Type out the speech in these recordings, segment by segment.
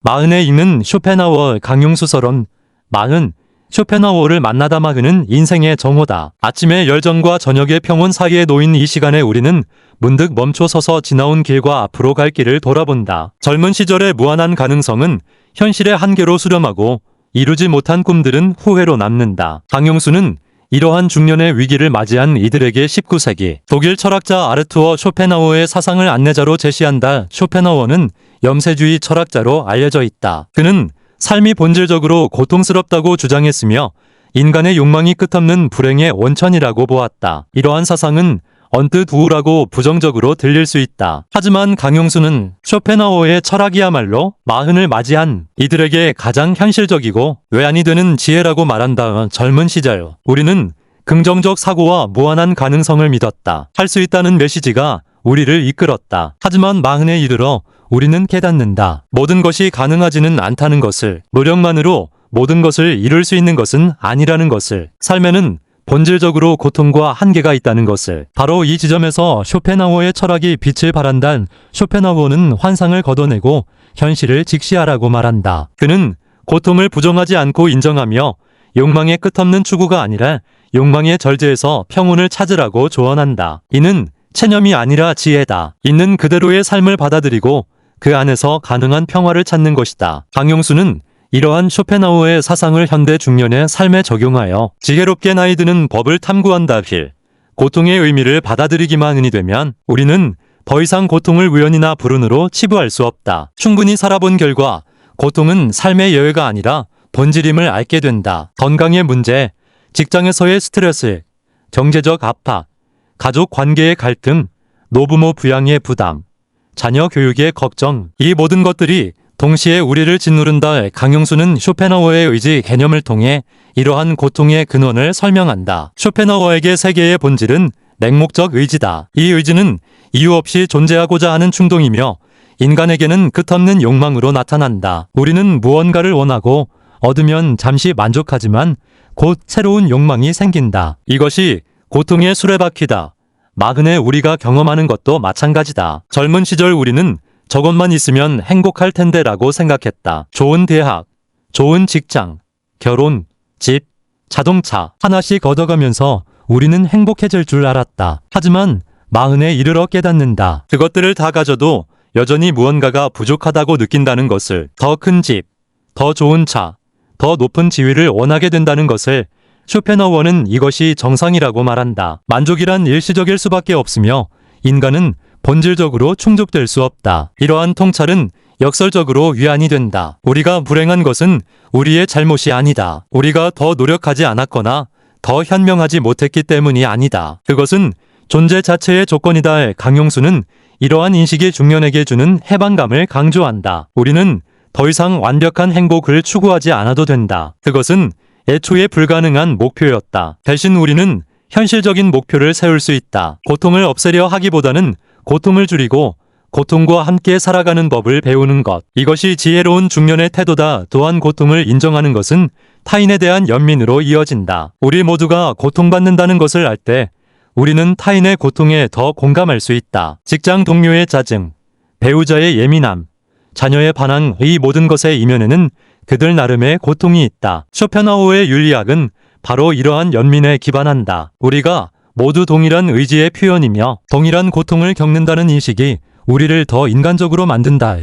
마흔에 읽는 쇼펜하우어 강용수설은 마흔, 쇼펜하우어를 만나다 마흔은 인생의 정오다. 아침의 열정과 저녁의 평온 사이에 놓인 이 시간에 우리는 문득 멈춰서서 지나온 길과 앞으로 갈 길을 돌아본다. 젊은 시절의 무한한 가능성은 현실의 한계로 수렴하고 이루지 못한 꿈들은 후회로 남는다. 강용수는 이러한 중년의 위기를 맞이한 이들에게 19세기 독일 철학자 아르투어 쇼펜하우어의 사상을 안내자로 제시한다. 쇼펜하우어는 염세주의 철학자로 알려져 있다. 그는 삶이 본질적으로 고통스럽다고 주장했으며 인간의 욕망이 끝없는 불행의 원천이라고 보았다. 이러한 사상은 언뜻 우울하고 부정적으로 들릴 수 있다. 하지만 강용수는 쇼펜하우어의 철학이야말로 마흔을 맞이한 이들에게 가장 현실적이고 외안이 되는 지혜라고 말한다. 젊은 시절 우리는 긍정적 사고와 무한한 가능성을 믿었다. 할 수 있다는 메시지가 우리를 이끌었다. 하지만 마흔에 이르러 우리는 깨닫는다. 모든 것이 가능하지는 않다는 것을, 노력만으로 모든 것을 이룰 수 있는 것은 아니라는 것을, 삶에는 본질적으로 고통과 한계가 있다는 것을. 바로 이 지점에서 쇼펜하우어의 철학이 빛을 발한단. 쇼펜하우어는 환상을 걷어내고 현실을 직시하라고 말한다. 그는 고통을 부정하지 않고 인정하며 욕망의 끝없는 추구가 아니라 욕망의 절제에서 평온을 찾으라고 조언한다. 이는 체념이 아니라 지혜다. 있는 그대로의 삶을 받아들이고 그 안에서 가능한 평화를 찾는 것이다. 강용수는 이러한 쇼펜하우어의 사상을 현대 중년의 삶에 적용하여 지혜롭게 나이 드는 법을 탐구한다. 고통의 의미를 받아들이기만이 되면 우리는 더 이상 고통을 우연이나 불운으로 치부할 수 없다. 충분히 살아본 결과 고통은 삶의 예외가 아니라 본질임을 알게 된다. 건강의 문제, 직장에서의 스트레스, 경제적 압박, 가족 관계의 갈등, 노부모 부양의 부담, 자녀 교육의 걱정, 이 모든 것들이 동시에 우리를 짓누른다. 강용수는 쇼펜하우어의 의지 개념을 통해 이러한 고통의 근원을 설명한다. 쇼펜하우어에게 세계의 본질은 맹목적 의지다. 이 의지는 이유 없이 존재하고자 하는 충동이며 인간에게는 끝없는 욕망으로 나타난다. 우리는 무언가를 원하고 얻으면 잠시 만족하지만 곧 새로운 욕망이 생긴다. 이것이 고통의 수레바퀴다. 마흔에 우리가 경험하는 것도 마찬가지다. 젊은 시절 우리는 저것만 있으면 행복할 텐데 라고 생각했다. 좋은 대학, 좋은 직장, 결혼, 집, 자동차 하나씩 얻어가면서 우리는 행복해질 줄 알았다. 하지만 마흔에 이르러 깨닫는다. 그것들을 다 가져도 여전히 무언가가 부족하다고 느낀다는 것을, 더 큰 집, 더 좋은 차, 더 높은 지위를 원하게 된다는 것을. 쇼펜하우어는 이것이 정상이라고 말한다. 만족이란 일시적일 수밖에 없으며 인간은 본질적으로 충족될 수 없다. 이러한 통찰은 역설적으로 위안이 된다. 우리가 불행한 것은 우리의 잘못이 아니다. 우리가 더 노력하지 않았거나 더 현명하지 못했기 때문이 아니다. 그것은 존재 자체의 조건이다. 강용수는 이러한 인식이 중년에게 주는 해방감을 강조한다. 우리는 더 이상 완벽한 행복을 추구하지 않아도 된다. 그것은 애초에 불가능한 목표였다. 대신 우리는 현실적인 목표를 세울 수 있다. 고통을 없애려 하기보다는 고통을 줄이고 고통과 함께 살아가는 법을 배우는 것. 이것이 지혜로운 중년의 태도다. 또한 고통을 인정하는 것은 타인에 대한 연민으로 이어진다. 우리 모두가 고통받는다는 것을 알 때 우리는 타인의 고통에 더 공감할 수 있다. 직장 동료의 짜증, 배우자의 예민함, 자녀의 반항, 이 모든 것의 이면에는 그들 나름의 고통이 있다. 쇼펜하우어의 윤리학은 바로 이러한 연민에 기반한다. 우리가 모두 동일한 의지의 표현이며 동일한 고통을 겪는다는 인식이 우리를 더 인간적으로 만든다.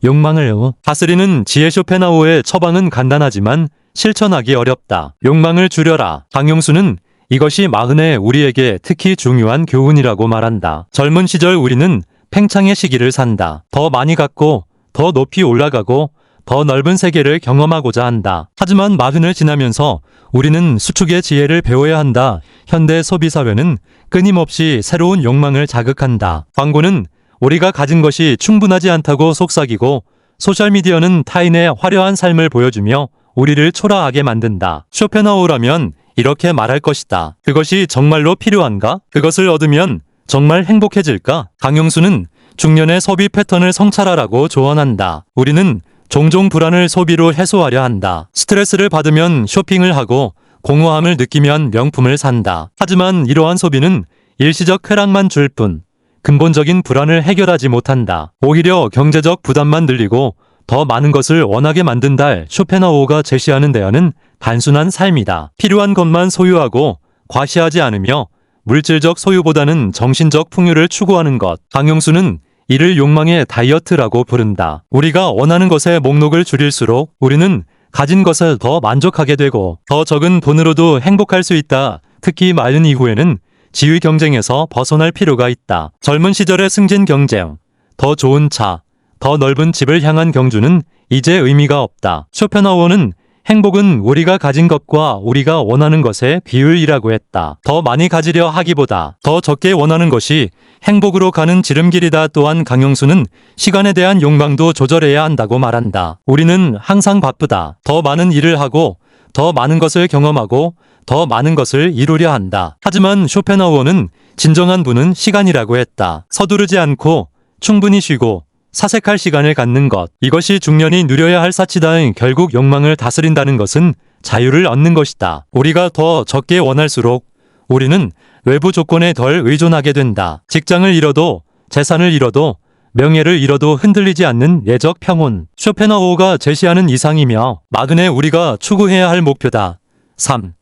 욕망을 다스리는 지혜. 쇼펜하우어의 처방은 간단하지만 실천하기 어렵다. 욕망을 줄여라. 강용수는 이것이 마흔에 우리에게 특히 중요한 교훈이라고 말한다. 젊은 시절 우리는 팽창의 시기를 산다. 더 많이 갖고 더 높이 올라가고 더 넓은 세계를 경험하고자 한다. 하지만 마흔을 지나면서 우리는 수축의 지혜를 배워야 한다. 현대 소비사회는 끊임없이 새로운 욕망을 자극한다. 광고는 우리가 가진 것이 충분하지 않다고 속삭이고 소셜미디어는 타인의 화려한 삶을 보여주며 우리를 초라하게 만든다. 쇼펜하우어라면 이렇게 말할 것이다. 그것이 정말로 필요한가? 그것을 얻으면 정말 행복해질까? 강용수는 중년의 소비 패턴을 성찰하라고 조언한다. 우리는 종종 불안을 소비로 해소하려 한다. 스트레스를 받으면 쇼핑을 하고 공허함을 느끼면 명품을 산다. 하지만 이러한 소비는 일시적 쾌락만 줄 뿐 근본적인 불안을 해결하지 못한다. 오히려 경제적 부담만 늘리고 더 많은 것을 원하게 만든다. 쇼펜하우어가 제시하는 대안은 단순한 삶이다. 필요한 것만 소유하고 과시하지 않으며 물질적 소유보다는 정신적 풍요를 추구하는 것. 강용수는 이를 욕망의 다이어트라고 부른다. 우리가 원하는 것의 목록을 줄일수록 우리는 가진 것을 더 만족하게 되고 더 적은 돈으로도 행복할 수 있다. 특히 마흔 이후에는 지위 경쟁에서 벗어날 필요가 있다. 젊은 시절의 승진 경쟁, 더 좋은 차, 더 넓은 집을 향한 경주는 이제 의미가 없다. 쇼펜하우어는 행복은 우리가 가진 것과 우리가 원하는 것의 비율이라고 했다. 더 많이 가지려 하기보다 더 적게 원하는 것이 행복으로 가는 지름길이다. 또한 강용수는 시간에 대한 욕망도 조절해야 한다고 말한다. 우리는 항상 바쁘다. 더 많은 일을 하고 더 많은 것을 경험하고 더 많은 것을 이루려 한다. 하지만 쇼펜하우어는 진정한 부는 시간이라고 했다. 서두르지 않고 충분히 쉬고 사색할 시간을 갖는 것. 이것이 중년이 누려야 할 사치다. 결국 욕망을 다스린다는 것은 자유를 얻는 것이다. 우리가 더 적게 원할수록 우리는 외부 조건에 덜 의존하게 된다. 직장을 잃어도 재산을 잃어도 명예를 잃어도 흔들리지 않는 내적 평온. 쇼펜하우어가 제시하는 이상이며 마흔에 우리가 추구해야 할 목표다. 3.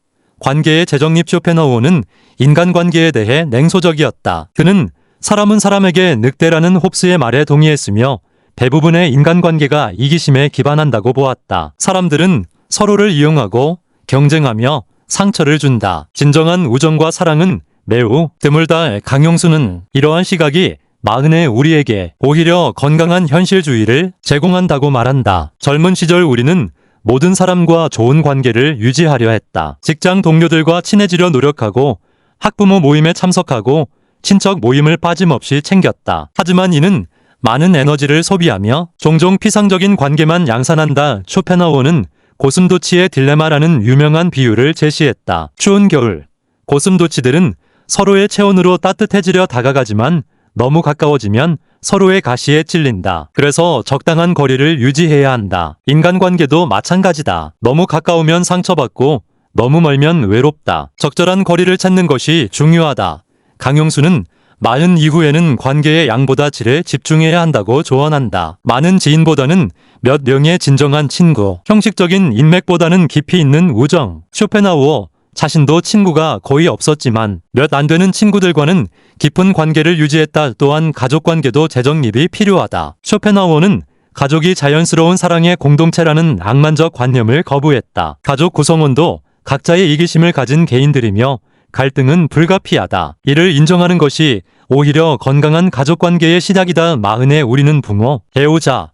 관계의 재정립. 쇼펜하우어는 인간관계에 대해 냉소적이었다. 그는 사람은 사람에게 늑대라는 홉스의 말에 동의했으며 대부분의 인간관계가 이기심에 기반한다고 보았다. 사람들은 서로를 이용하고 경쟁하며 상처를 준다. 진정한 우정과 사랑은 매우 드물다. 강용수는 이러한 시각이 마흔의 우리에게 오히려 건강한 현실주의를 제공한다고 말한다. 젊은 시절 우리는 모든 사람과 좋은 관계를 유지하려 했다. 직장 동료들과 친해지려 노력하고 학부모 모임에 참석하고 친척 모임을 빠짐없이 챙겼다. 하지만 이는 많은 에너지를 소비하며 종종 피상적인 관계만 양산한다. 쇼펜하우어는 고슴도치의 딜레마라는 유명한 비유를 제시했다. 추운 겨울, 고슴도치들은 서로의 체온으로 따뜻해지려 다가가지만 너무 가까워지면 서로의 가시에 찔린다. 그래서 적당한 거리를 유지해야 한다. 인간관계도 마찬가지다. 너무 가까우면 상처받고 너무 멀면 외롭다. 적절한 거리를 찾는 것이 중요하다. 강용수는 마흔 이후에는 관계의 양보다 질에 집중해야 한다고 조언한다. 많은 지인보다는 몇 명의 진정한 친구, 형식적인 인맥보다는 깊이 있는 우정. 쇼펜하우어 자신도 친구가 거의 없었지만 몇 안 되는 친구들과는 깊은 관계를 유지했다. 또한 가족관계도 재정립이 필요하다. 쇼펜하우어는 가족이 자연스러운 사랑의 공동체라는 낭만적 관념을 거부했다. 가족 구성원도 각자의 이기심을 가진 개인들이며 갈등은 불가피하다. 이를 인정하는 것이 오히려 건강한 가족관계의 시작이다. 마흔에 우리는 부모, 배우자,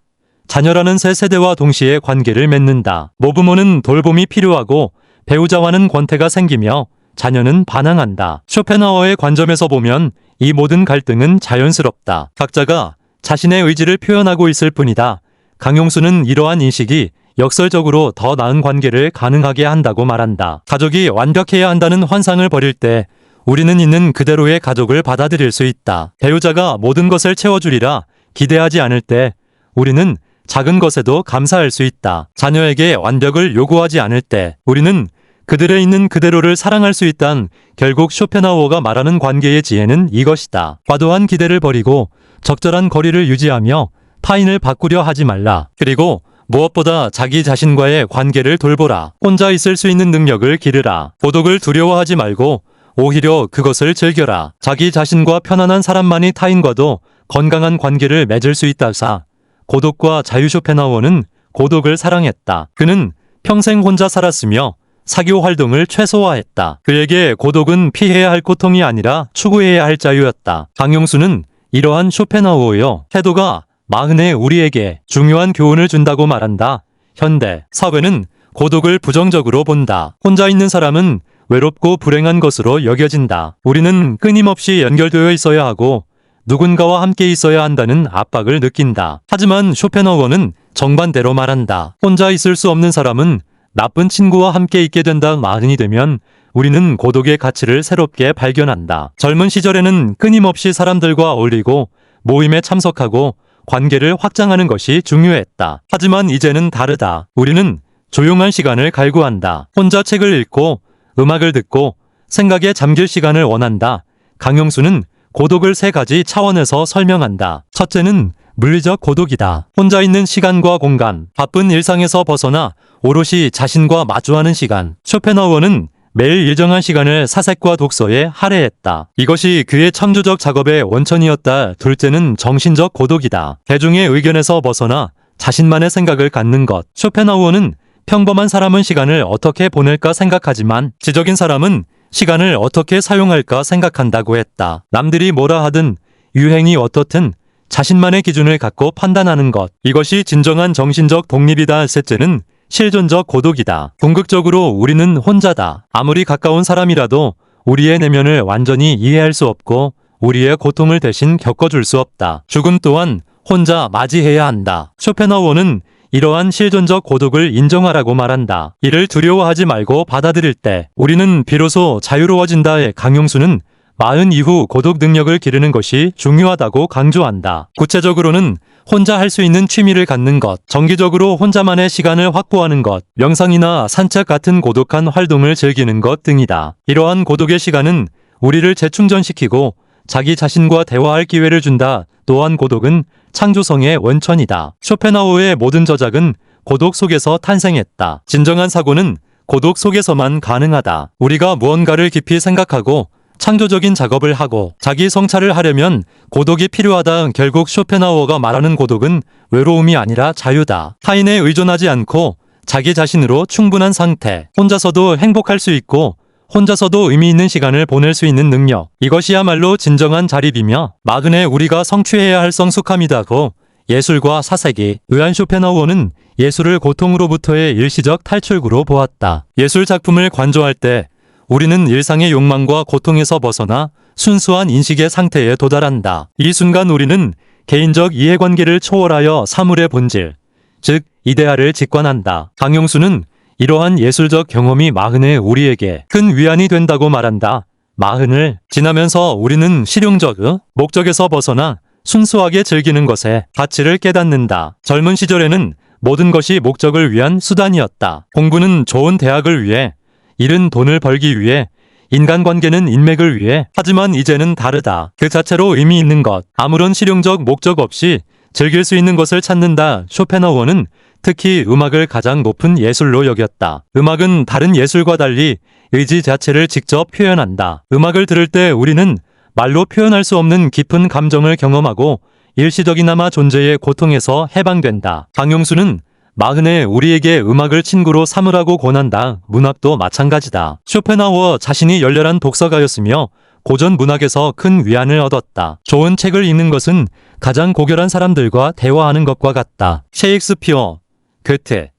자녀라는 세 세대와 동시에 관계를 맺는다. 모부모는 돌봄이 필요하고 배우자와는 권태가 생기며 자녀는 반항한다. 쇼펜하우어의 관점에서 보면 이 모든 갈등은 자연스럽다. 각자가 자신의 의지를 표현하고 있을 뿐이다. 강용수는 이러한 인식이 역설적으로 더 나은 관계를 가능하게 한다고 말한다. 가족이 완벽해야 한다는 환상을 버릴 때 우리는 있는 그대로의 가족을 받아들일 수 있다. 배우자가 모든 것을 채워주리라 기대하지 않을 때 우리는 작은 것에도 감사할 수 있다. 자녀에게 완벽을 요구하지 않을 때 우리는 그들의 있는 그대로를 사랑할 수 있단. 결국 쇼펜하우어가 말하는 관계의 지혜는 이것이다. 과도한 기대를 버리고 적절한 거리를 유지하며 타인을 바꾸려 하지 말라. 그리고 무엇보다 자기 자신과의 관계를 돌보라. 혼자 있을 수 있는 능력을 기르라. 고독을 두려워하지 말고 오히려 그것을 즐겨라. 자기 자신과 편안한 사람만이 타인과도 건강한 관계를 맺을 수 있다사. 고독과 자유. 쇼펜하우어는 고독을 사랑했다. 그는 평생 혼자 살았으며 사교 활동을 최소화했다. 그에게 고독은 피해야 할 고통이 아니라 추구해야 할 자유였다. 강용수는 이러한 쇼펜하우어의 태도가 마흔의 우리에게 중요한 교훈을 준다고 말한다. 현대 사회는 고독을 부정적으로 본다. 혼자 있는 사람은 외롭고 불행한 것으로 여겨진다. 우리는 끊임없이 연결되어 있어야 하고 누군가와 함께 있어야 한다는 압박을 느낀다. 하지만 쇼펜하우어는 정반대로 말한다. 혼자 있을 수 없는 사람은 나쁜 친구와 함께 있게 된다. 마흔이 되면 우리는 고독의 가치를 새롭게 발견한다. 젊은 시절에는 끊임없이 사람들과 어울리고 모임에 참석하고 관계를 확장하는 것이 중요했다. 하지만 이제는 다르다. 우리는 조용한 시간을 갈구한다. 혼자 책을 읽고 음악을 듣고 생각에 잠길 시간을 원한다. 강용수는 고독을 세 가지 차원에서 설명한다. 첫째는 물리적 고독이다. 혼자 있는 시간과 공간, 바쁜 일상에서 벗어나 오롯이 자신과 마주하는 시간. 쇼펜하우어는 매일 일정한 시간을 사색과 독서에 할애했다. 이것이 그의 창조적 작업의 원천이었다. 둘째는 정신적 고독이다. 대중의 의견에서 벗어나 자신만의 생각을 갖는 것. 쇼펜하우어는 평범한 사람은 시간을 어떻게 보낼까 생각하지만 지적인 사람은 시간을 어떻게 사용할까 생각한다고 했다. 남들이 뭐라 하든 유행이 어떻든 자신만의 기준을 갖고 판단하는 것. 이것이 진정한 정신적 독립이다. 셋째는 실존적 고독이다. 궁극적으로 우리는 혼자다. 아무리 가까운 사람이라도 우리의 내면을 완전히 이해할 수 없고 우리의 고통을 대신 겪어줄 수 없다. 죽음 또한 혼자 맞이해야 한다. 쇼펜하우어는 이러한 실존적 고독을 인정하라고 말한다. 이를 두려워하지 말고 받아들일 때 우리는 비로소 자유로워진다의 강용수는 마흔 이후 고독 능력을 기르는 것이 중요하다고 강조한다. 구체적으로는 혼자 할 수 있는 취미를 갖는 것, 정기적으로 혼자만의 시간을 확보하는 것, 명상이나 산책 같은 고독한 활동을 즐기는 것 등이다. 이러한 고독의 시간은 우리를 재충전시키고 자기 자신과 대화할 기회를 준다. 또한 고독은 창조성의 원천이다. 쇼펜하우어의 모든 저작은 고독 속에서 탄생했다. 진정한 사고는 고독 속에서만 가능하다. 우리가 무언가를 깊이 생각하고 창조적인 작업을 하고 자기 성찰을 하려면 고독이 필요하다. 결국 쇼펜하우어가 말하는 고독은 외로움이 아니라 자유다. 타인에 의존하지 않고 자기 자신으로 충분한 상태. 혼자서도 행복할 수 있고 혼자서도 의미 있는 시간을 보낼 수 있는 능력. 이것이야말로 진정한 자립이며 마근의 우리가 성취해야 할 성숙함이다고 예술과 사색이 의한 쇼펜하우어는 예술을 고통으로부터의 일시적 탈출구로 보았다. 예술 작품을 관조할 때 우리는 일상의 욕망과 고통에서 벗어나 순수한 인식의 상태에 도달한다. 이 순간 우리는 개인적 이해관계를 초월하여 사물의 본질, 즉 이데아를 직관한다. 강용수는 이러한 예술적 경험이 마흔의 우리에게 큰 위안이 된다고 말한다. 마흔을 지나면서 우리는 실용적 목적에서 벗어나 순수하게 즐기는 것에 가치를 깨닫는다. 젊은 시절에는 모든 것이 목적을 위한 수단이었다. 공부는 좋은 대학을 위해, 일은 돈을 벌기 위해, 인간관계는 인맥을 위해. 하지만 이제는 다르다. 그 자체로 의미 있는 것, 아무런 실용적 목적 없이 즐길 수 있는 것을 찾는다. 쇼펜하우어는 특히 음악을 가장 높은 예술로 여겼다. 음악은 다른 예술과 달리 의지 자체를 직접 표현한다. 음악을 들을 때 우리는 말로 표현할 수 없는 깊은 감정을 경험하고 일시적이나마 존재의 고통에서 해방된다. 강용수는 마흔의 우리에게 음악을 친구로 삼으라고 권한다. 문학도 마찬가지다. 쇼펜하우어 자신이 열렬한 독서가였으며 고전 문학에서 큰 위안을 얻었다. 좋은 책을 읽는 것은 가장 고결한 사람들과 대화하는 것과 같다. 셰익스피어, 괴테,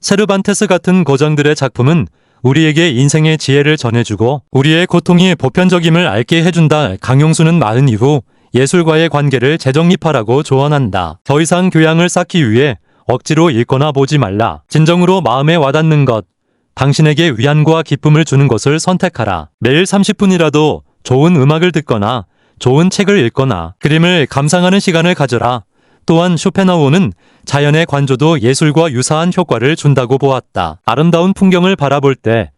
세르반테스 같은 고장들의 작품은 우리에게 인생의 지혜를 전해주고 우리의 고통이 보편적임을 알게 해준다. 강용수는 마흔 이후 예술과의 관계를 재정립하라고 조언한다. 더 이상 교양을 쌓기 위해 억지로 읽거나 보지 말라. 진정으로 마음에 와닿는 것, 당신에게 위안과 기쁨을 주는 것을 선택하라. 매일 30분이라도 좋은 음악을 듣거나 좋은 책을 읽거나 그림을 감상하는 시간을 가져라. 또한 쇼펜하우어는 자연의 관조도 예술과 유사한 효과를 준다고 보았다. 아름다운 풍경을 바라볼 때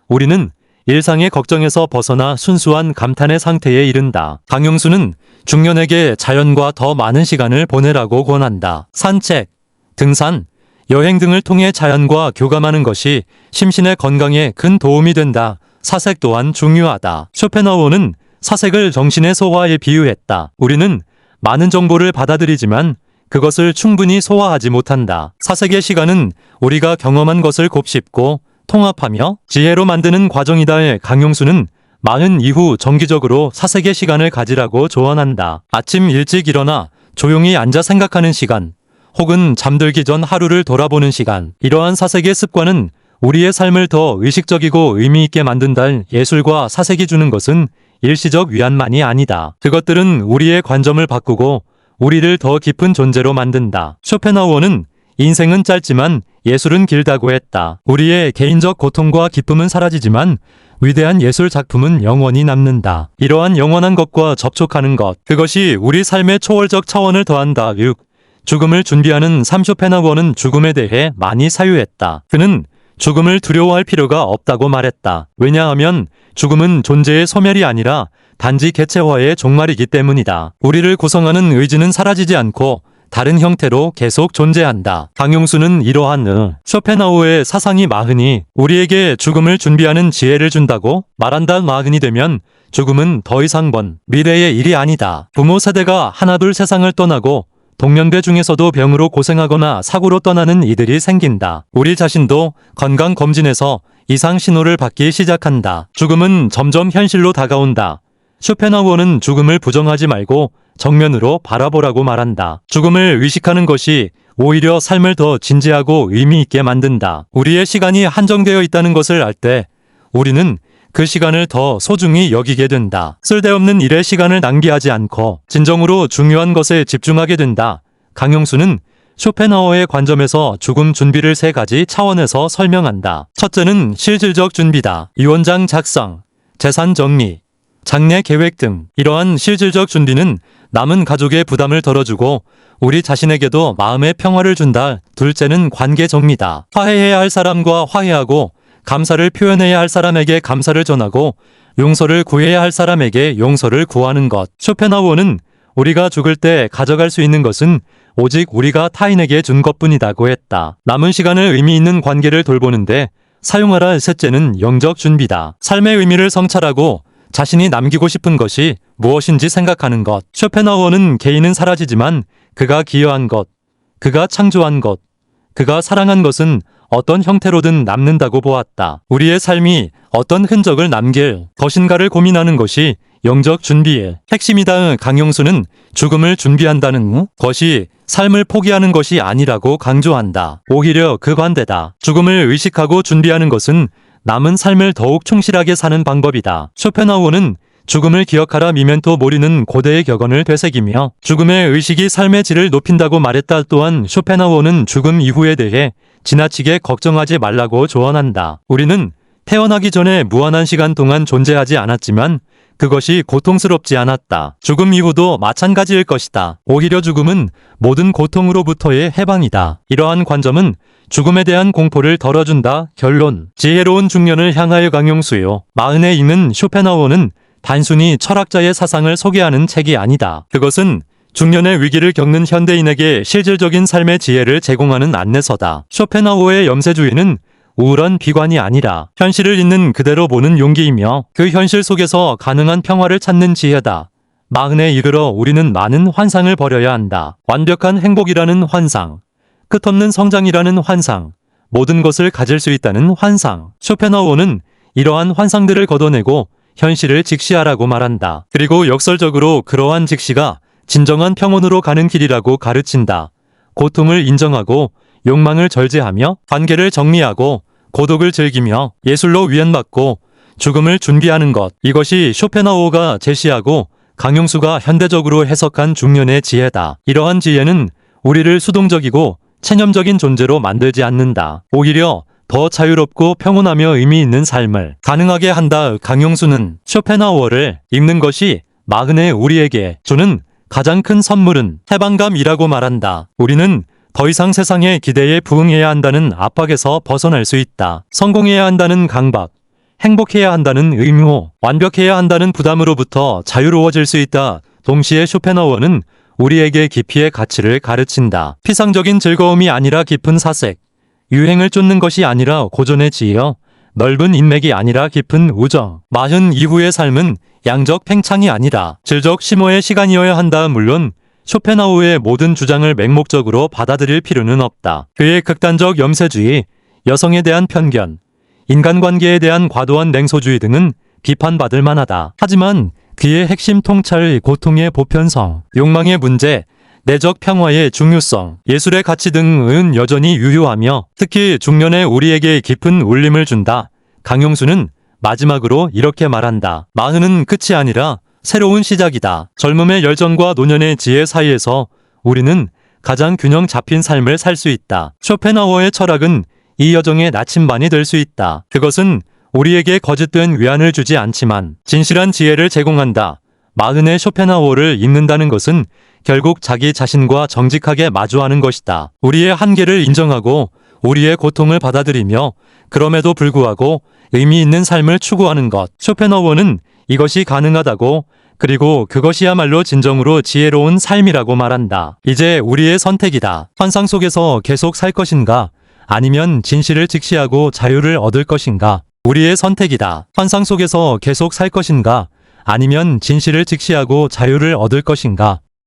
우리는 일상의 걱정에서 벗어나 순수한 감탄의 상태에 이른다. 강용수는 중년에게 자연과 더 많은 시간을 보내라고 권한다. 산책, 등산, 여행 등을 통해 자연과 교감하는 것이 심신의 건강에 큰 도움이 된다. 사색 또한 중요하다. 쇼펜하우어는 사색을 정신의 소화에 비유했다. 우리는 많은 정보를 받아들이지만 그것을 충분히 소화하지 못한다. 사색의 시간은 우리가 경험한 것을 곱씹고 통합하며 지혜로 만드는 과정이다. 강용수는 마흔 이후 정기적으로 사색의 시간을 가지라고 조언한다. 아침 일찍 일어나 조용히 앉아 생각하는 시간, 혹은 잠들기 전 하루를 돌아보는 시간. 이러한 사색의 습관은 우리의 삶을 더 의식적이고 의미 있게 만든다. 예술과 사색이 주는 것은 일시적 위안만이 아니다. 그것들은 우리의 관점을 바꾸고 우리를 더 깊은 존재로 만든다. 쇼펜하우어는 인생은 짧지만 예술은 길다고 했다. 우리의 개인적 고통과 기쁨은 사라지지만 위대한 예술 작품은 영원히 남는다. 이러한 영원한 것과 접촉하는 것, 그것이 우리 삶의 초월적 차원을 더한다. 6. 죽음을 준비하는 쇼펜하우어는 죽음에 대해 많이 사유했다. 그는 죽음을 두려워할 필요가 없다고 말했다. 왜냐하면 죽음은 존재의 소멸이 아니라 단지 개체화의 종말이기 때문이다. 우리를 구성하는 의지는 사라지지 않고 다른 형태로 계속 존재한다. 강용수는 이러한 쇼펜하우어의 사상이 마흔이 우리에게 죽음을 준비하는 지혜를 준다고 말한다. 마흔이 되면 죽음은 더 이상 먼 미래의 일이 아니다. 부모 세대가 하나둘 세상을 떠나고 동년배 중에서도 병으로 고생하거나 사고로 떠나는 이들이 생긴다. 우리 자신도 건강검진에서 이상 신호를 받기 시작한다. 죽음은 점점 현실로 다가온다. 쇼펜하우어는 죽음을 부정하지 말고 정면으로 바라보라고 말한다. 죽음을 의식하는 것이 오히려 삶을 더 진지하고 의미 있게 만든다. 우리의 시간이 한정되어 있다는 것을 알 때 우리는 그 시간을 더 소중히 여기게 된다. 쓸데없는 일에 시간을 낭비하지 않고 진정으로 중요한 것에 집중하게 된다. 강용수는 쇼펜하우어의 관점에서 죽음 준비를 3가지 차원에서 설명한다. 첫째는 실질적 준비다. 유언장 작성, 재산 정리, 장례 계획 등 이러한 실질적 준비는 남은 가족의 부담을 덜어주고 우리 자신에게도 마음의 평화를 준다. 둘째는 관계 정리다. 화해해야 할 사람과 화해하고 감사를 표현해야 할 사람에게 감사를 전하고 용서를 구해야 할 사람에게 용서를 구하는 것. 쇼펜하우어는 우리가 죽을 때 가져갈 수 있는 것은 오직 우리가 타인에게 준 것뿐이라고 했다. 남은 시간을 의미 있는 관계를 돌보는데 사용하라. 셋째는 영적 준비다. 삶의 의미를 성찰하고 자신이 남기고 싶은 것이 무엇인지 생각하는 것. 쇼펜하우어는 개인은 사라지지만 그가 기여한 것, 그가 창조한 것, 그가 사랑한 것은 어떤 형태로든 남는다고 보았다. 우리의 삶이 어떤 흔적을 남길 것인가를 고민하는 것이 영적 준비의 핵심이다. 강용수는 죽음을 준비한다는 것이 삶을 포기하는 것이 아니라고 강조한다. 오히려 그 반대다. 죽음을 의식하고 준비하는 것은 남은 삶을 더욱 충실하게 사는 방법이다. 쇼펜하우어는 죽음을 기억하라 미멘토 모리는 고대의 격언을 되새기며 죽음의 의식이 삶의 질을 높인다고 말했다. 또한 쇼펜하우어는 죽음 이후에 대해 지나치게 걱정하지 말라고 조언한다. 우리는 태어나기 전에 무한한 시간 동안 존재하지 않았지만 그것이 고통스럽지 않았다. 죽음 이후도 마찬가지일 것이다. 오히려 죽음은 모든 고통으로부터의 해방이다. 이러한 관점은 죽음에 대한 공포를 덜어준다. 결론. 지혜로운 중년을 향하여. 강용수요. 마흔에 읽는 쇼펜하우어는 단순히 철학자의 사상을 소개하는 책이 아니다. 그것은 중년의 위기를 겪는 현대인에게 실질적인 삶의 지혜를 제공하는 안내서다. 쇼펜하우어의 염세주의는 우울한 비관이 아니라 현실을 있는 그대로 보는 용기이며 그 현실 속에서 가능한 평화를 찾는 지혜다. 마흔에 이르러 우리는 많은 환상을 버려야 한다. 완벽한 행복이라는 환상, 끝없는 성장이라는 환상, 모든 것을 가질 수 있다는 환상. 쇼펜하우어는 이러한 환상들을 걷어내고 현실을 직시하라고 말한다. 그리고 역설적으로 그러한 직시가 진정한 평온으로 가는 길이라고 가르친다. 고통을 인정하고 욕망을 절제하며 관계를 정리하고 고독을 즐기며 예술로 위안받고 죽음을 준비하는 것. 이것이 쇼펜하우어가 제시하고 강용수가 현대적으로 해석한 중년의 지혜다. 이러한 지혜는 우리를 수동적이고 체념적인 존재로 만들지 않는다. 오히려 더 자유롭고 평온하며 의미 있는 삶을 가능하게 한다. 강용수는 쇼펜하우어를 읽는 것이 마흔의 우리에게 주는 가장 큰 선물은 해방감이라고 말한다. 우리는 더 이상 세상의 기대에 부응해야 한다는 압박에서 벗어날 수 있다. 성공해야 한다는 강박, 행복해야 한다는 의무, 완벽해야 한다는 부담으로부터 자유로워질 수 있다. 동시에 쇼펜하우어는 우리에게 깊이의 가치를 가르친다. 피상적인 즐거움이 아니라 깊은 사색, 유행을 쫓는 것이 아니라 고전의 지혜, 넓은 인맥이 아니라 깊은 우정. 마흔 이후의 삶은 양적 팽창이 아니라 질적 심오의 시간이어야 한다. 물론 쇼펜하우어의 모든 주장을 맹목적으로 받아들일 필요는 없다. 그의 극단적 염세주의, 여성에 대한 편견, 인간관계에 대한 과도한 냉소주의 등은 비판받을 만하다. 하지만 그의 핵심 통찰, 고통의 보편성, 욕망의 문제, 내적 평화의 중요성, 예술의 가치 등은 여전히 유효하며 특히 중년의 우리에게 깊은 울림을 준다. 강용수는 마지막으로 이렇게 말한다. 마흔은 끝이 아니라 새로운 시작이다. 젊음의 열정과 노년의 지혜 사이에서 우리는 가장 균형 잡힌 삶을 살 수 있다. 쇼펜하우어의 철학은 이 여정의 나침반이 될 수 있다. 그것은 우리에게 거짓된 위안을 주지 않지만 진실한 지혜를 제공한다. 마흔의 쇼펜하우어를 읽는다는 것은 결국 자기 자신과 정직하게 마주하는 것이다. 우리의 한계를 인정하고 우리의 고통을 받아들이며 그럼에도 불구하고 의미 있는 삶을 추구하는 것. 쇼펜하우어는 이것이 가능하다고 그리고 그것이야말로 진정으로 지혜로운 삶이라고 말한다. 이제 우리의 선택이다. 환상 속에서 계속 살 것인가? 아니면 진실을 직시하고 자유를 얻을 것인가? 우리의 선택이다. 환상 속에서 계속 살 것인가? 아니면 진실을 직시하고 자유를 얻을 것인가?